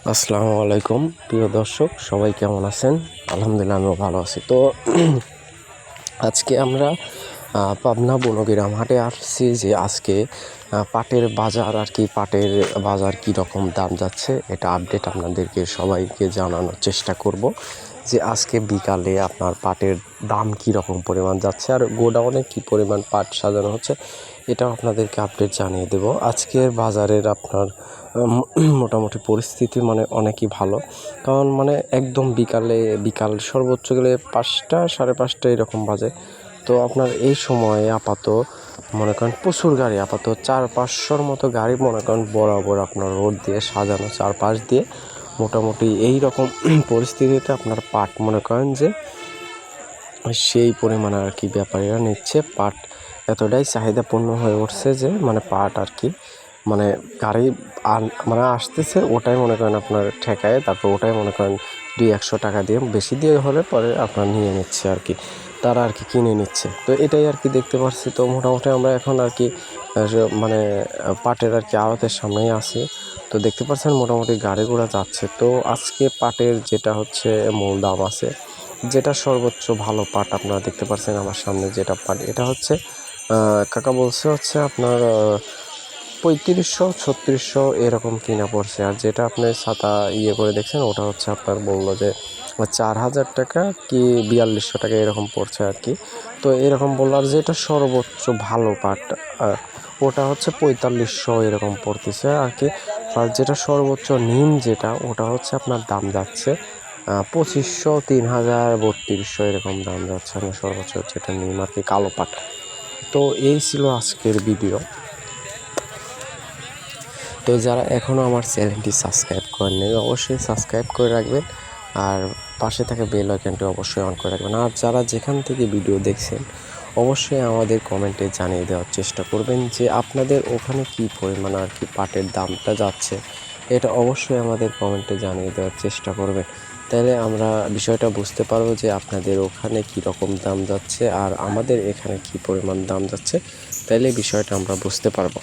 আসসালামু আলাইকুম প্রিয় দর্শক, সবাই কেমন আছেন? আলহামদুলিল্লাহ, আমিও ভালো আছি। তো আজকে আমরা পাবনা বনগ্রাম হাটে আসছি যে আজকে পাটের বাজার পাটের বাজার কীরকম দাম যাচ্ছে এটা আপডেট আপনাদেরকে সবাইকে জানানোর চেষ্টা করব যে আজকে বিকালে আপনার পাটের দাম কীরকম পরিমাণ যাচ্ছে আর গোডাউনে কী পরিমাণ পাট সাজানো হচ্ছে এটাও আপনাদেরকে আপডেট জানিয়ে দেব। আজকের বাজারের আপনার মোটামুটি পরিস্থিতি অনেকই ভালো, কারণ একদম বিকাল সর্বোচ্চ গেলে 5টা 5:30 এরকম বাজে। তো আপনার এই সময়ে মনে করেন প্রচুর গাড়ি, 400-500 মতো গাড়ি মনে করেন বরাবর আপনার রোড দিয়ে সাজানো, চারপাশ দিয়ে মোটামুটি এই রকম পরিস্থিতিতে আপনার পাট মনে করেন যে সেই পরিমাণে ব্যাপারীরা নিচ্ছে। পাট এতটাই চাহিদাপূর্ণ হয়ে উঠছে যে পাট গাড়ি আসতেছে, ওটাই মনে করেন আপনার ঠেকায়, তারপর ওটাই মনে করেন 200-100 টাকা দিয়ে, বেশি দিয়ে হলে পরে আপনার নিয়ে নিচ্ছে তারা কিনে নিচ্ছে। তো এটাই দেখতে পাচ্ছি। তো মোটামুটি আমরা এখন পাটের আড়তের সামনেই আছি। তো দেখতে পাচ্ছেন মোটামুটি গাড়ি ঘোড়া যাচ্ছে। তো আজকে পাটের যেটা হচ্ছে মূল দাম আছে, যেটা সর্বোচ্চ ভালো পাট আপনারা দেখতে পাচ্ছেন আমার সামনে যেটা পাট, এটা হচ্ছে কাকা বলছে হচ্ছে আপনার 3500-3600 এরকম কিনা পড়ছে। আর যেটা আপনি ছাতা করে দেখছেন ওটা হচ্ছে আপনার বললো যে 4000 টাকা কি 4200 টাকা এরকম পড়ছে তো এরকম বললো। আর যেটা সর্বোচ্চ ভালো পাট ওটা হচ্ছে 4500 এরকম পড়তেছে আর যেটা সর্বোচ্চ নিম যেটা ওটা হচ্ছে আপনার দাম যাচ্ছে 2500, 3000, 3200 এরকম দাম যাচ্ছে আমার সর্বোচ্চ যেটা নিম কালো পাট। তো এই ছিল আজকের ভিডিও। তো যারা এখনও আমার চ্যানেলটি সাবস্ক্রাইব করেননি অবশ্যই সাবস্ক্রাইব করে রাখবেন, আর পাশে থাকা বেল আইকনটি অবশ্যই অন করে রাখবেন। আর যারা যেখান থেকে ভিডিও দেখছেন অবশ্যই আমাদের কমেন্টে জানিয়ে দেওয়ার চেষ্টা করবেন যে আপনাদের ওখানে কী পরিমাণ পাটের দামটা যাচ্ছে, এটা অবশ্যই আমাদের কমেন্টে জানিয়ে দেওয়ার চেষ্টা করবেন। তাহলে আমরা বিষয়টা বুঝতে পারবো যে আপনাদের ওখানে কী রকম দাম যাচ্ছে আর আমাদের এখানে কী পরিমাণ দাম যাচ্ছে, তাইলে বিষয়টা আমরা বুঝতে পারবো।